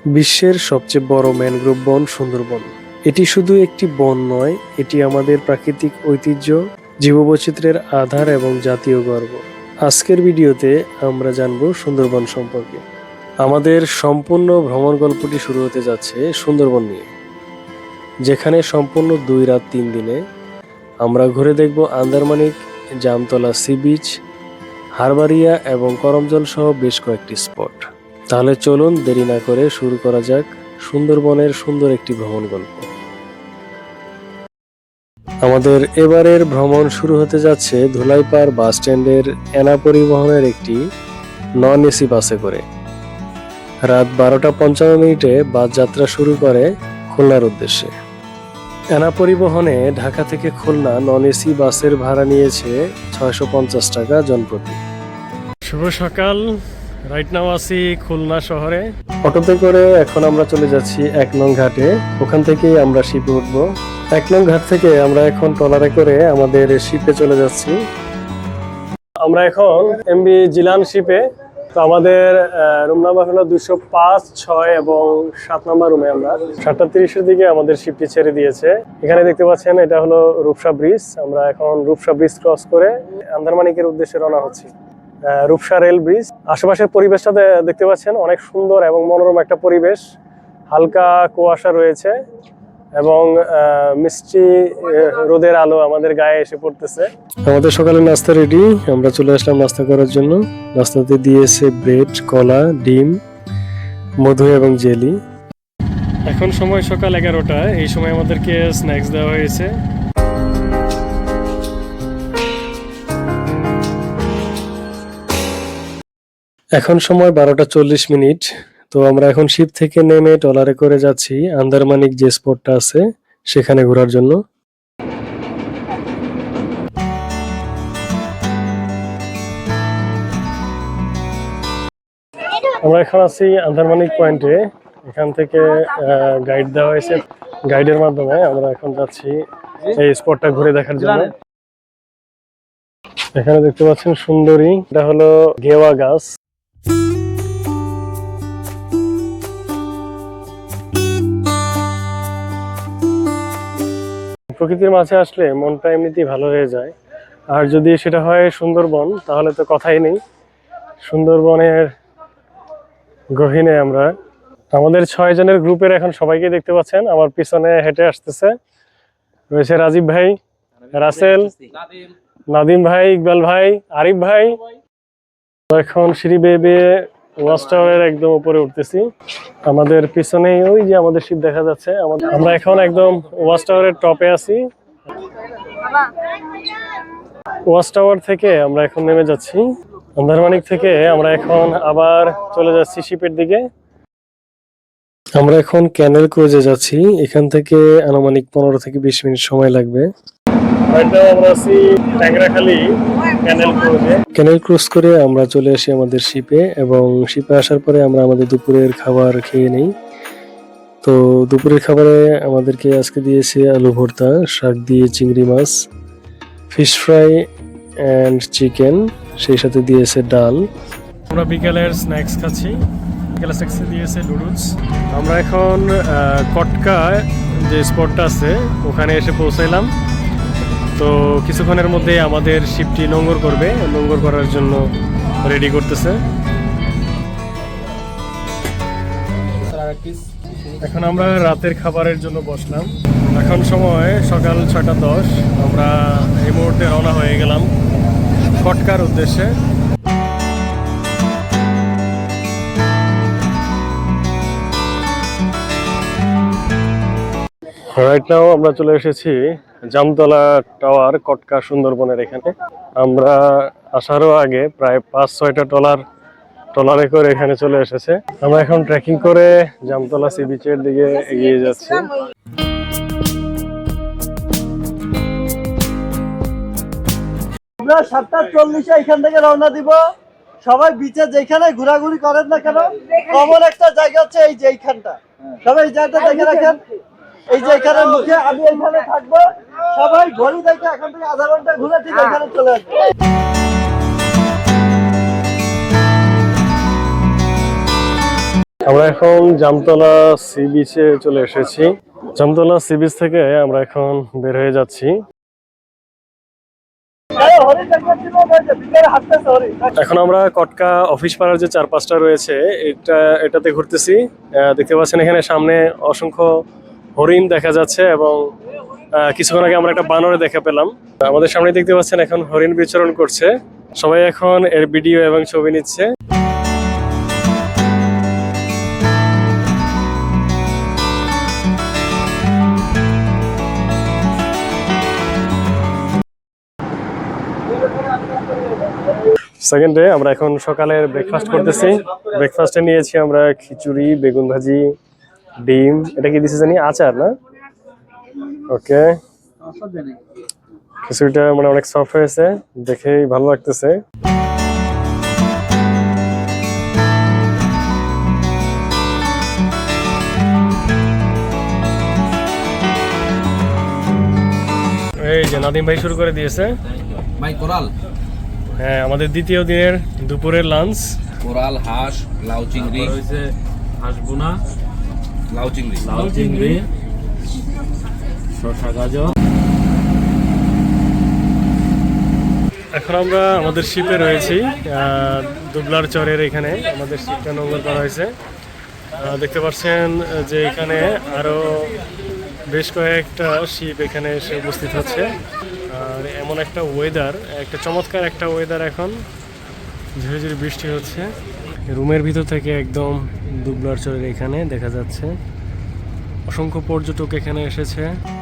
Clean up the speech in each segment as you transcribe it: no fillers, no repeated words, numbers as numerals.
বিশ্বের সবচেয়ে বড় ম্যানগ্রোভ বন সুন্দরবন। এটি শুধু একটি বন নয়, এটি আমাদের প্রাকৃতিক ঐতিহ্য, জীববৈচিত্র্যের আধার এবং জাতীয় গর্ব। আজকের ভিডিওতে আমরা জানব সুন্দরবন সম্পর্কে। আমাদের সম্পূর্ণ ভ্রমণ গল্পটি শুরু হতে যাচ্ছে সুন্দরবন নিয়ে, যেখানে সম্পূর্ণ 2 রাত 3 দিনে আমরা ঘুরে দেখব আন্দারমানিক, জামতলা সি বিচ, হারবারিয়া এবং করমজল সহ বেশ কয়েকটি স্পট। তাহলে চলুন দেরি না করে শুরু করা যাক সুন্দরবনের সুন্দর একটি ভ্রমণ গল্প। আমাদের এবারের ভ্রমণ শুরু হতে যাচ্ছে ধুলাইপাড় বাস স্ট্যান্ডের এনা পরিবহনের একটি নন এসি বাসে করে। রাত 12টা 55 বাস যাত্রা শুরু করে খুলনার উদ্দেশ্যে। এনা পরিবহনে ঢাকা থেকে খুলনা নন এসি বাসের ভাড়া নিয়েছে 650 টাকা জনপ্রতি। শুভ সকাল, রাইট নাও আছি খুলনা শহরে। অটোতে করে এখন আমরা চলে যাচ্ছি 1 নং ঘাটে। ওখান থেকেই আমরা শিপে উঠবো। 1 নং ঘাট থেকে আমরা এখন ট্রলারে করে আমাদের শিপে চলে যাচ্ছি। আমরা এখন এমবি জিলান শিপে। তো আমাদের রুম নাম্বার হলো 205, 6 এবং 7 নম্বর রুমে। আমরা 7:30-এর দিকে আমাদের শিপটি ছেড়ে দিয়েছে। এখানে দেখতে পাচ্ছেন এটা হলো রূপসা ব্রিজ। আমরা এখন রূপসা ব্রিজ ক্রস করে আন্দারমানিকের উদ্দেশ্যে রওনা হচ্ছি। Rupsha rail bridge. আশেপাশের পরিবেশটা দেখতে পাচ্ছেন, অনেক সুন্দর এবং মনোরম একটা পরিবেশ। হালকা কুয়াশা রয়েছে এবং মিষ্টি রোদের আলো আমাদের গায়ে এসে পড়তেছে। আমাদের সকালে নাস্তা রেডি, আমরা চলে আসলাম নাস্তা করার জন্য। নাস্তাতে দিয়েছে ব্রেড, কলা, ডিম, মধু এবং জেলি। এখন সময় সকাল 11টা। এই সময় আমাদেরকে স্ন্যাক্স দেওয়া হয়েছে। এখন সময় 12টা 40। তো আমরা এখন শিপ থেকে নেমে ট্রলারে করে যাচ্ছি আন্দারমানিক যে স্পটটা আছে সেখানে ঘোরার জন্য। আমরা এখন আছি আন্দারমানিক পয়েন্টে। এখান থেকে গাইড দেওয়া হয়েছে। গাইডের মাধ্যমে আমরা এখন যাচ্ছি এই স্পটটা ঘুরে দেখার জন্য। এখানে দেখতে পাচ্ছেন সুন্দরী, এটা হলো গেওয়া গাছ। প্রকৃতির মাঝে আসলে মনটা এমনিতেই ভালো হয়ে যায়। আর যদি সেটা হয় সুন্দরবন, তাহলে তো কথাই নেই। সুন্দরবনের গহীনে আমরা আমাদের 6 জনের গ্রুপের এখন সবাইকে দেখতে পাচ্ছেন। আমার পিছনে হেঁটে আসতেছে রয়েছে রাজীব ভাই, রাসেল, নাদিম ভাই, ইকবাল ভাই, আরিফ ভাই। এখন সিঁড়ি বেয়ে বেয়ে ওয়াচ টাওয়ারের একদম উপরে উঠতেছি। আমাদের পিছনেই ওই যে আমাদের শিপ দেখা যাচ্ছে। আমরা এখন একদম ওয়াচ টাওয়ারের টপে আছি। ওয়াচ টাওয়ার থেকে আমরা এখন নেমে যাচ্ছি। আন্দারমানিক থেকে আমরা এখন আবার চলে যাচ্ছি শিপের দিকে। আমরা এখন ক্যানেল ক্রুজে যাচ্ছি। এখান থেকে আনুমানিক 15 থেকে 20 মিনিট সময় লাগবে। আমরা আছি ট্যাংরাখালী ক্যানেল ক্রুজ করে আমরা চলে আসি আমাদের শিপে, এবং শিপে আসার পরে আমরা আমাদের দুপুরের খাবার খেয়ে নেই। তো দুপুরের খাবারে আমাদেরকে আজকে দিয়েছে আলু ভর্তা, শাক দিয়ে চিংড়ি মাছ, ফিশ ফ্রাই অ্যান্ড চিকেন, সেই সাথে দিয়েছে ডাল। আমরা বিকেলের স্ন্যাক্স খাচ্ছি। বিকেলের স্ন্যাক্সে দিয়েছে নুডলস। আমরা এখন কটকা যে স্পটটা আছে ওখানে এসে পৌঁছাইলাম। তো কিছুক্ষণের মধ্যে আমাদের শিপটি নোঙ্গর করবে। নোঙ্গর করার জন্য রেডি করতেছে। এখন আমরা রাতের খাবারের জন্য বসলাম। এখন সময় সকাল 6:10। আমরা এই মুহূর্তে রওনা হয়ে গেলাম কটকার উদ্দেশ্যে। রাইট নাও আমরা চলে এসেছি জামতলা টাওয়ার, কটকা সুন্দরবনের এখানে। আমরা আসারও আগে প্রায় 5-6টা ট্রলারে করে এখানে চলে এসেছে। আমরা এখন ট্রেকিং করে জামতলা সি বিচের দিকে এগিয়ে যাচ্ছি। আমরা 7:40 এখান থেকে রওনা দিব। সবাই বিচে যেখানে ঘোরাঘুরি করেন না কেন, কমন একটা জায়গা হচ্ছে এই যে এইখানটা। সবাই এই জায়গাটা দেখে রাখেন। এই যে এখানে মুখে আমি এখানে থাকবো। সবাই ঘড়ি দেখে এখান থেকে আধা ঘন্টা ঘুরে ঠিক এখানে চলে আসবে। আমরা এখন জামতলা সি বিচে চলে এসেছি। জামতলা সি বিচ থেকে আমরা এখন বের হয়ে যাচ্ছি। এখন আমরা কটকা অফিস পাড়ার যে চারপাশটা রয়েছে এটাতে ঘুরতেছি। দেখতে পাচ্ছেন এখানে সামনে অসংখ্য হরিণ দেখা যাচ্ছে এবং কিছুক্ষণ আগে আমরা একটা বানরে দেখা পেলাম। আমাদের সামনে দেখতে পাচ্ছেন এখন হরিণ বিচরণ করছে। সবাই এখন এর ভিডিও এবং ছবি নিচ্ছে। সেকেন্ড ডে আমরা এখন সকালের ব্রেকফাস্ট করতেছি। ব্রেকফাস্টে নিয়েছি আমরা খিচুড়ি, বেগুন ভাজি, ডিম। এটা কি দিছে জানি আচার না? ওকে, খিচুড়িটা মানে অনেক সফট হয়েছে, দেখেই ভালো লাগতেছে। এই যে নাদিম ভাই শুরু করে দিয়েছে ভাই কোরাল। হ্যাঁ, আমাদের দ্বিতীয় দিনের দুপুরের লাঞ্চ। কোরাল, হাঁস, লাউ চিংড়ি হয়েছে, হাঁস বোনা, লাউ চিংড়ি লাউ চিংড়ি, শসা গাজর। এখন আমরা আমাদের শিপে রয়েছি। দুবলার চরের এখানে আমাদের শিপটা নোংর করা হয়েছে। দেখতে পাচ্ছেন যে এখানে আরো বেশ কয়েকটা শিপ এখানে এসে উপস্থিত হচ্ছে। আর এমন একটা ওয়েদার, একটা চমৎকার একটা ওয়েদার, এখন ঝিরে ঝিরে বৃষ্টি হচ্ছে। রুমের ভিতর থেকে একদম দুবলার চরের এখানে দেখা যাচ্ছে অসংখ্য পর্যটক এখানে এসেছে।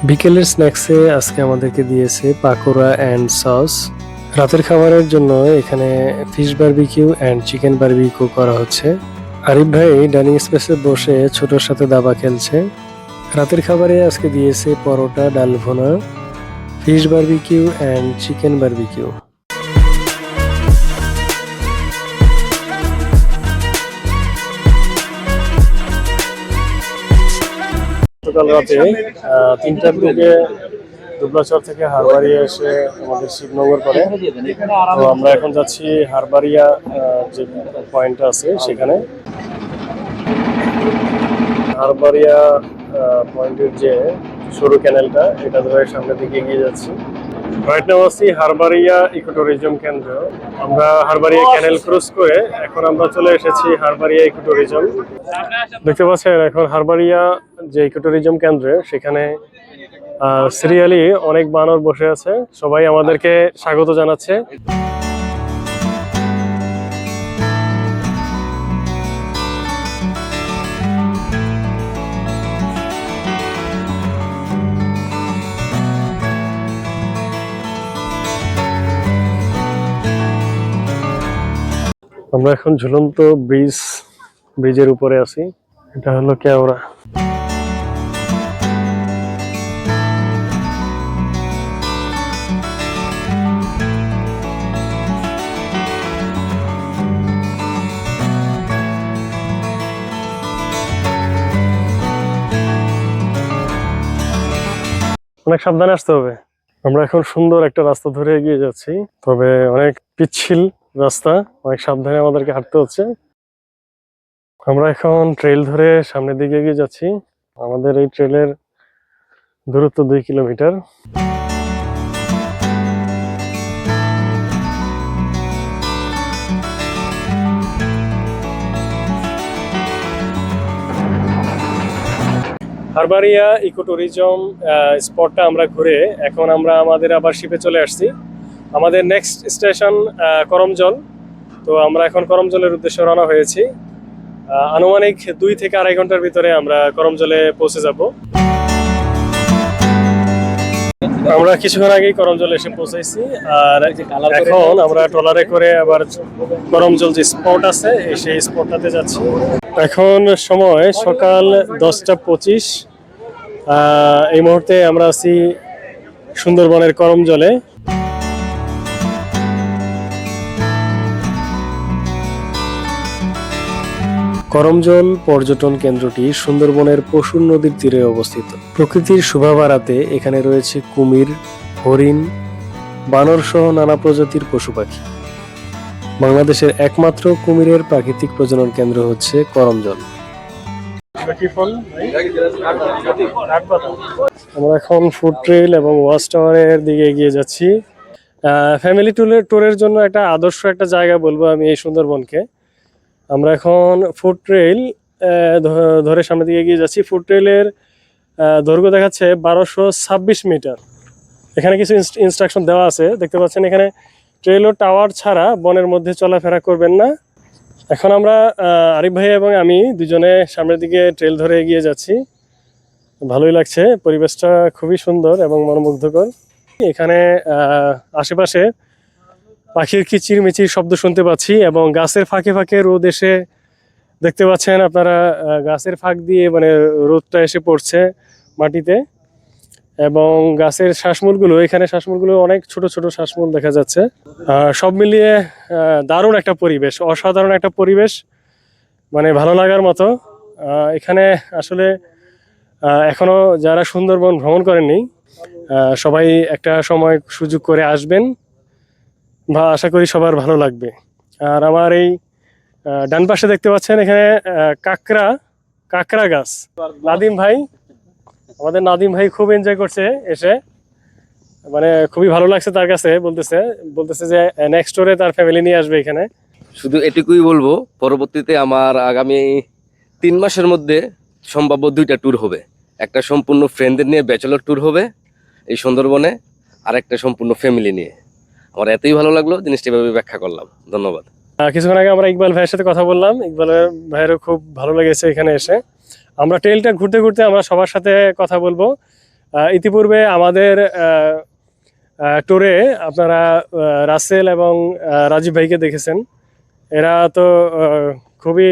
বিকেলের স্ন্যাক্সে আজকে আমাদেরকে দিয়েছে পাকোড়া অ্যান্ড সস। রাতের খাবারের জন্য এখানে fish barbecue and chicken barbecue করা হচ্ছে। আরিফ ভাই ডাইনিং স্পেসে বসে ছোটর সাথে দাবা খেলছে। রাতের খাবারে আজকে দিয়েছে পরোটা, ডাল ভুনা, fish barbecue and chicken barbecue. গতকাল রাতে 3টার দিকে দুবলাচর থেকে হারবাড়িয়া এসে আমাদের শিবনগর করে। তো আমরা এখন যাচ্ছি হারবাড়িয়া যে পয়েন্টটা আছে সেখানে। হারবাড়িয়া পয়েন্টের যে সরু ক্যানেলটা, এটা ধরে সামনের দিকে এগিয়ে যাচ্ছি। রাইট নাও আছি হারবাড়িয়া ইকো ট্যুরিজম কেন্দ্র। আমরা হারবাড়িয়া ক্যানেল ক্রস করে এখন আমরা চলে এসেছি হারবাড়িয়া ইকো ট্যুরিজম। দেখতে পাচ্ছেন এখন হারবাড়িয়া যে ইকো ট্যুরিজম কেন্দ্রে সেখানে সিরিয়ালি অনেক বানর বসে আছে। সবাই আমাদেরকে স্বাগত জানাচ্ছে। আমরা এখন ঝুলন্ত ব্রিজের উপরে আছি। এটা হলো কেওড়া। অনেক সাবধানে আসতে হবে। আমরা এখন সুন্দর একটা রাস্তা ধরে এগিয়ে যাচ্ছি, তবে অনেক পিচ্ছিল রাস্তা, অনেক সাবধানে আমাদেরকে হাঁটতে হচ্ছে। আমরা এখন ট্রেল ধরে সামনের দিকে এগিয়ে যাচ্ছি। আমাদের এই ট্রেলের দূরত্ব 2 কিলোমিটার। হারবাড়িয়া ইকো ট্যুরিজম স্পটটা আমরা ঘুরে এখন আমরা আমাদের আবার শিপে চলে আসছি। আমাদের নেক্সট স্টেশন করমজল। তো আমরা এখন করমজলের উদ্দেশ্যে রওনা হয়েছি। আনুমানিক 2 থেকে 2.5 ঘন্টার ভিতরে আমরা করমজলে পৌঁছে যাব। আমরা কিছুক্ষণ আগেই করমজল এসে পৌঁছাইছি। আর এখন আমরা ট্রলারে করে আবার করমজল যে স্পট আছে সেই স্পটটাতে যাচ্ছি। এখন সময় সকাল 10টা 25। এই মুহূর্তে আমরা আছি সুন্দরবনের করমজলে। করমজল পর্যটন কেন্দ্রটি সুন্দরবনের পশুর নদীর তীরে অবস্থিত। প্রকৃতির শোভা বাড়াতে এখানে রয়েছে কুমির, হরিণ, বানর সহ নানা প্রজাতির পশু পাখি। বাংলাদেশের একমাত্র কুমিরের প্রাকৃতিক প্রজনন কেন্দ্র হচ্ছে করমজল। আমরা এখন ফুড ট্রেল এবং ওয়াচ টাওয়ারের দিকে এগিয়ে যাচ্ছি। ফ্যামিলি ট্যুরের জন্য একটা আদর্শ একটা জায়গা বলবো আমি এই সুন্দরবনকে। আমরা এখন ফুড ট্রেল ধরে সামনের দিকে এগিয়ে যাচ্ছি। ফুড ট্রেলের দৈর্ঘ্য দেখাচ্ছে 1226 মিটার। এখানে কিছু ইনস্ট্রাকশন দেওয়া আছে, দেখতে পাচ্ছেন এখানে ট্রেল ও টাওয়ার ছাড়া বনের মধ্যে চলাফেরা করবেন না। এখন আমরা আরিফ ভাই এবং আমি দুজনে সামনের দিকে ট্রেল ধরে এগিয়ে যাচ্ছি। ভালোই লাগছে, পরিবেশটা খুবই সুন্দর এবং মনোমুগ্ধকর। এখানে আশেপাশে পাখির কিচিরমিচির শব্দ শুনতে পাচ্ছি এবং গাছের ফাঁকে ফাঁকে রোদ এসে, দেখতে পাচ্ছেন আপনারা গাছের ফাঁক দিয়ে মানে রোদটা এসে পড়ছে মাটিতে এবং গাছের শ্বাসমূলগুলো, এখানে শ্বাসমূলগুলো অনেক ছোট ছোট শ্বাসমূল দেখা যাচ্ছে। সব মিলিয়ে দারুণ একটা পরিবেশ, অসাধারণ একটা পরিবেশ, মানে ভালো লাগার মতো। এখানে আসলে এখনো যারা সুন্দরবন ভ্রমণ করেননি সবাই একটা সময় সুযোগ করে আসবেন, বা আশা করি সবার ভালো লাগবে। আর আমার এই ডান পাশে দেখতে পাচ্ছেন এখানে কাঁকড়া গাছ। আমাদের নাদিম ভাই খুব এনজয় করছে এসে, মানে খুবই ভালো লাগছে তার কাছে। বলতেছে যে নেক্সট টুরে তার ফ্যামিলি নিয়ে আসবে এখানে। শুধু এটুকুই বলবো, পরবর্তীতে আমার আগামী 3 মাসের মধ্যে সম্ভাব্য 2টা ট্যুর হবে। একটা সম্পূর্ণ ফ্রেন্ডদের নিয়ে ব্যাচেলর ট্যুর হবে এই সুন্দরবনে, আর একটা সম্পূর্ণ ফ্যামিলি নিয়ে। আমার এতই ভালো লাগলো, জিনিসটা এভাবে ব্যাখ্যা করলাম। ধন্যবাদ। কিছুক্ষণ আগে আমরা ইকবাল ভাইয়ের সাথে কথা বললাম, ইকবাল ভাইয়েরও খুব ভালো লেগেছে এখানে এসে। আমরা ট্রেলটা ঘুরতে ঘুরতে আমরা সবার সাথে কথা বলবো। ইতিপূর্বে আমাদের ট্যুরে আপনারা রাসেল এবং রাজীব ভাইকে দেখেছেন। এরা তো খুবই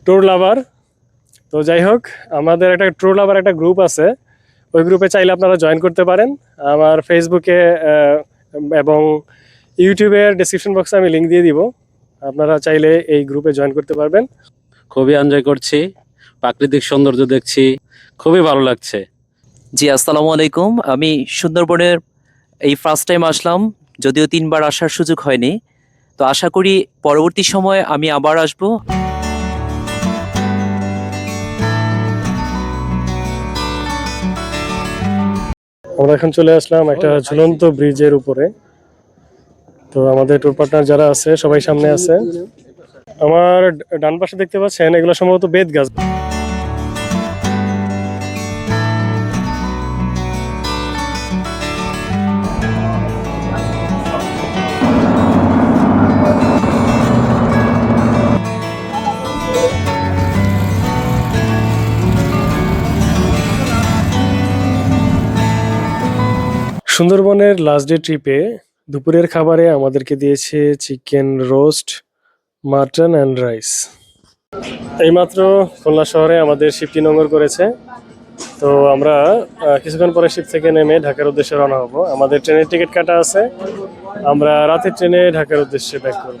ট্যুর লাভার। তো যাই হোক, আমাদের একটা ট্যুর লাভার একটা গ্রুপ আছে, ওই গ্রুপে চাইলে আপনারা জয়েন করতে পারেন। আমার ফেসবুকে এবং ইউটিউবের ডেসক্রিপশন বক্সে আমি লিঙ্ক দিয়ে দিব, আপনারা চাইলে এই গ্রুপে জয়েন করতে পারবেন। খুবই এনজয় করছি, প্রাকৃতিক সৌন্দর্য দেখছি, খুবই ভালো লাগছে। জি, আসসালামু আলাইকুম। আমি সুন্দরবনের এই ফার্স্ট টাইম আসলাম, যদিও 3বার আসার সুযোগ হয়নি। তো আশা করি পরবর্তী সময়ে আমি আবার আসব। আমরা এখন চলে আসলাম একটা ঝুলন্ত ব্রিজের উপরে। তো আমাদের ট্যুর পার্টনার যারা আছে সবাই সামনে আছে। আমার ডান পাশে দেখতে পাচ্ছেন এগুলো সম্ভবত বেত গাছ। সুন্দরবনের লাস্ট ডে ট্রিপে দুপুরের খাবারে আমাদেরকে দিয়েছে chicken roast, mutton and rice. এইমাত্র খুলনা শহরে আমাদের শিপটি নোঙর করেছে। তো আমরা কিছুক্ষণ পরে শিপ থেকে নেমে ঢাকার উদ্দেশ্যে রওনা হব। আমাদের ট্রেনের টিকিট কাটা আছে, আমরা রাতের ট্রেনে ঢাকার উদ্দেশ্যে ব্যাক করব।